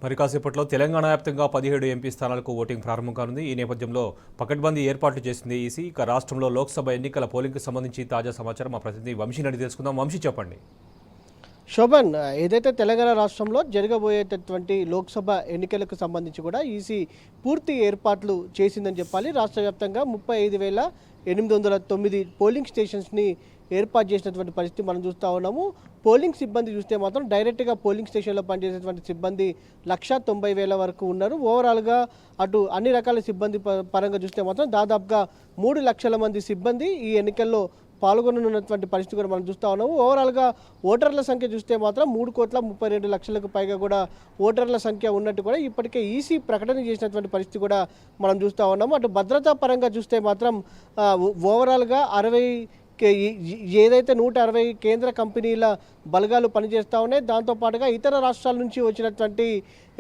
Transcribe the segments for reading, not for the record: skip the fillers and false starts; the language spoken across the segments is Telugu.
మరి కాసేపట్లో తెలంగాణ వ్యాప్తంగా 17 ఎంపీ స్థానాలకు ఓటింగ్ ప్రారంభం కానుంది. ఈ నేపథ్యంలో పకడ్బందీ ఏర్పాట్లు చేసింది ఈసీ. ఇక రాష్ట్రంలో లోక్సభ ఎన్నికల పోలింగ్కి సంబంధించి తాజా సమాచారం మా ప్రతినిధి వంశీని అడిగి తెలుసుకుందాం. వంశీ, చెప్పండి. శోభన్, ఏదైతే తెలంగాణ రాష్ట్రంలో జరగబోయేటటువంటి లోక్సభ ఎన్నికలకు సంబంధించి కూడా ఈసీ పూర్తి ఏర్పాట్లు చేసిందని చెప్పాలి. రాష్ట్ర వ్యాప్తంగా 35,809 పోలింగ్ స్టేషన్స్ని ఏర్పాటు చేసినటువంటి పరిస్థితి మనం చూస్తూ ఉన్నాము. పోలింగ్ సిబ్బంది చూస్తే మాత్రం డైరెక్ట్గా పోలింగ్ స్టేషన్లో పనిచేసేటువంటి సిబ్బంది 1,90,000 వరకు ఉన్నారు. ఓవరాల్గా అటు అన్ని రకాల సిబ్బంది పరంగా చూస్తే మాత్రం దాదాపుగా 3 లక్షల మంది సిబ్బంది ఈ ఎన్నికల్లో పాల్గొననున్నటువంటి పరిస్థితి కూడా మనం చూస్తూ ఉన్నాము. ఓవరాల్గా ఓటర్ల సంఖ్య చూస్తే మాత్రం 3,32,00,000కు పైగా కూడా ఓటర్ల సంఖ్య ఉన్నట్టు కూడా ఇప్పటికే ఈసీ ప్రకటన చేసినటువంటి పరిస్థితి కూడా మనం చూస్తూ ఉన్నాము. అటు భద్రతా పరంగా చూస్తే మాత్రం ఓవరాల్గా ఏదైతే 160 కేంద్ర కంపెనీల బలగాలు పనిచేస్తూ ఉన్నాయి, దాంతోపాటుగా ఇతర రాష్ట్రాల నుంచి వచ్చినటువంటి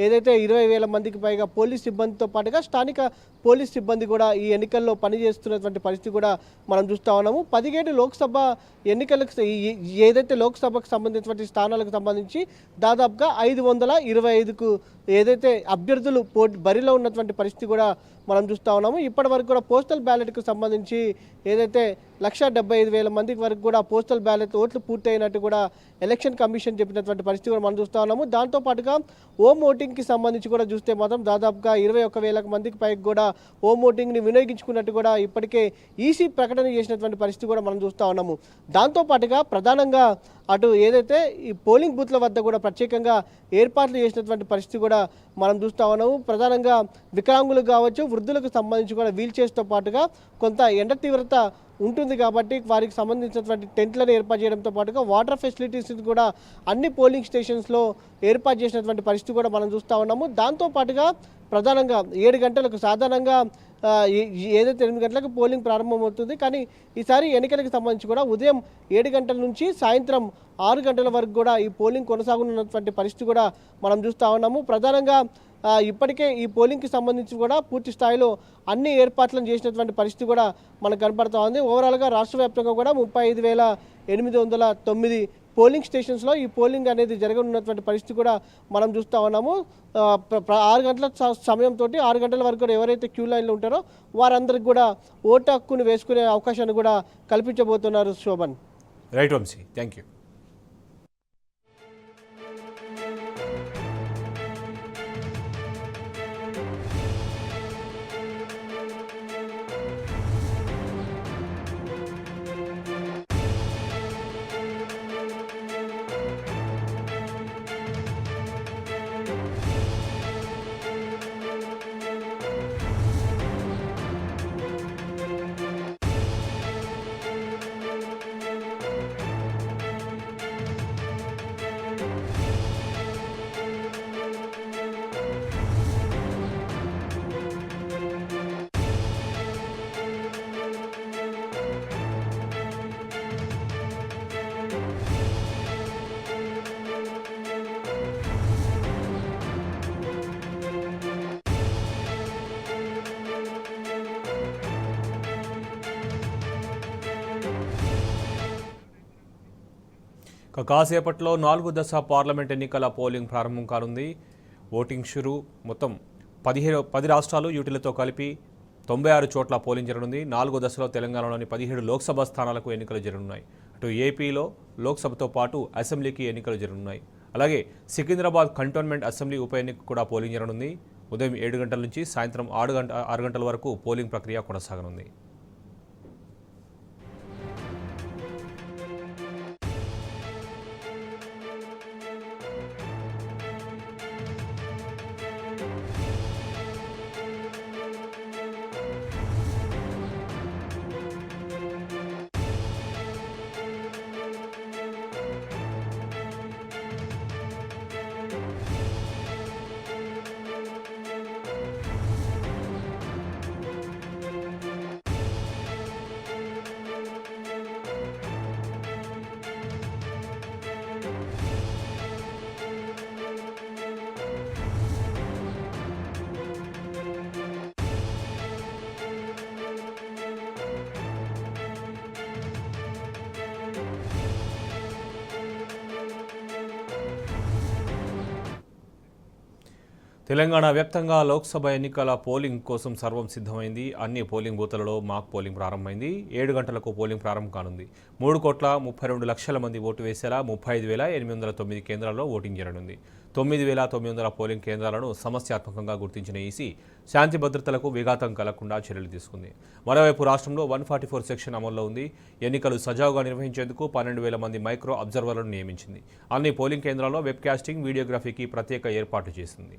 ఏదైతే 20,000 మందికి పైగా పోలీస్ సిబ్బందితో పాటుగా స్థానిక పోలీస్ సిబ్బంది కూడా ఈ ఎన్నికల్లో పనిచేస్తున్నటువంటి పరిస్థితి కూడా మనం చూస్తూ ఉన్నాము. 17 లోక్సభ ఎన్నికలకు ఏదైతే లోక్సభకు సంబంధించినటువంటి స్థానాలకు సంబంధించి దాదాపుగా 525కు ఏదైతే అభ్యర్థులు బరిలో ఉన్నటువంటి పరిస్థితి కూడా మనం చూస్తూ ఉన్నాము. ఇప్పటి వరకు కూడా పోస్టల్ బ్యాలెట్కు సంబంధించి ఏదైతే 1,75,000 మందికి వరకు కూడా పోస్టల్ బ్యాలెట్ ఓట్లు పూర్తయినట్టు కూడా ఎలక్షన్ కమిషన్ చెప్పినటువంటి పరిస్థితి కూడా మనం చూస్తూ ఉన్నాము. దాంతోపాటుగా ఓమ్ ఓటింగ్కి సంబంధించి కూడా చూస్తే మాత్రం దాదాపుగా 21,000 మందికి పైకి కూడా ఓమ్ ఓటింగ్ని వినియోగించుకున్నట్టు కూడా ఇప్పటికే ఈసీ ప్రకటన చేసినటువంటి పరిస్థితి కూడా మనం చూస్తూ ఉన్నాము. దాంతోపాటుగా ప్రధానంగా అటు ఏదైతే ఈ పోలింగ్ బూత్ల వద్ద కూడా ప్రత్యేకంగా ఏర్పాట్లు చేసినటువంటి పరిస్థితి కూడా మనం చూస్తూ ఉన్నాము. ప్రధానంగా వికలాంగులకు కావచ్చు, వృద్ధులకు సంబంధించి కూడా వీల్ చైర్స్తో పాటుగా కొంత ఎండ తీవ్రత ఉంటుంది కాబట్టి వారికి సంబంధించినటువంటి టెంట్లను ఏర్పాటు చేయడంతో పాటుగా వాటర్ ఫెసిలిటీస్ కూడా అన్ని పోలింగ్ స్టేషన్స్లో ఏర్పాటు చేసినటువంటి పరిస్థితి కూడా మనం చూస్తూ ఉన్నాము. దాంతోపాటుగా ప్రధానంగా 7 గంటలకు సాధారణంగా ఏదైతే 8 గంటలకు పోలింగ్ ప్రారంభమవుతుంది, కానీ ఈసారి ఎన్నికలకు సంబంధించి కూడా ఉదయం 7 గంటల నుంచి సాయంత్రం 6 గంటల వరకు కూడా ఈ పోలింగ్ కొనసాగుతున్నటువంటి పరిస్థితి కూడా మనం చూస్తూ ఉన్నాము. ప్రధానంగా ఇప్పటికే ఈ పోలింగ్కి సంబంధించి కూడా పూర్తి స్థాయిలో అన్ని ఏర్పాట్లను చేసినటువంటి పరిస్థితి కూడా మనకు కనపడుతూ ఉంది. ఓవరాల్గా రాష్ట్ర వ్యాప్తంగా కూడా 35,809 పోలింగ్ స్టేషన్స్లో ఈ పోలింగ్ అనేది జరగనున్నటువంటి పరిస్థితి కూడా మనం చూస్తూ ఉన్నాము. 6 గంటల సమయంతో 6 గంటల వరకు కూడా ఎవరైతే క్యూ లైన్లో ఉంటారో వారందరికి కూడా ఓటు హక్కును వేసుకునే అవకాశాన్ని కూడా కల్పించబోతున్నారు. Shobhan. Right Vamsi, thank you. కాసేపట్లో 4వ దశ పార్లమెంట్ ఎన్నికల పోలింగ్ ప్రారంభం కానుంది. ఓటింగ్ షురు. మొత్తం 10 రాష్ట్రాలు యూటీలతో కలిపి 96 చోట్ల పోలింగ్ జరగనుంది. 4వ దశలో తెలంగాణలోని 17 లోక్సభ స్థానాలకు ఎన్నికలు జరగనున్నాయి. అటు ఏపీలో లోక్సభతో పాటు అసెంబ్లీకి ఎన్నికలు జరగనున్నాయి. అలాగే సికింద్రాబాద్ కంటోన్మెంట్ అసెంబ్లీ ఉప ఎన్నిక కూడా పోలింగ్ జరగనుంది. ఉదయం 7 గంటల నుంచి సాయంత్రం 6 గంటల వరకు పోలింగ్ ప్రక్రియ కొనసాగనుంది. తెలంగాణ వ్యాప్తంగా లోక్సభ ఎన్నికల పోలింగ్ కోసం సర్వం సిద్ధమైంది. అన్ని పోలింగ్ బూత్లలో మాక్ పోలింగ్ ప్రారంభమైంది. 7 గంటలకు పోలింగ్ ప్రారంభం కానుంది. 3,32,00,000 మంది ఓటు వేసేలా 35,809 కేంద్రాల్లో ఓటింగ్ జరగనుంది. 9,900 పోలింగ్ కేంద్రాలను సమస్యాత్మకంగా గుర్తించిన ఈసీ శాంతి భద్రతలకు విఘాతం కలగకుండా చర్యలు తీసుకుంది. మరోవైపు రాష్ట్రంలో 144 సెక్షన్ అమల్లో ఉంది. ఎన్నికలు సజావుగా నిర్వహించేందుకు 12,000 మంది మైక్రో అబ్జర్వర్లను నియమించింది. అన్ని పోలింగ్ కేంద్రాల్లో వెబ్కాస్టింగ్, వీడియోగ్రఫీకి ప్రత్యేక ఏర్పాట్లు చేసింది.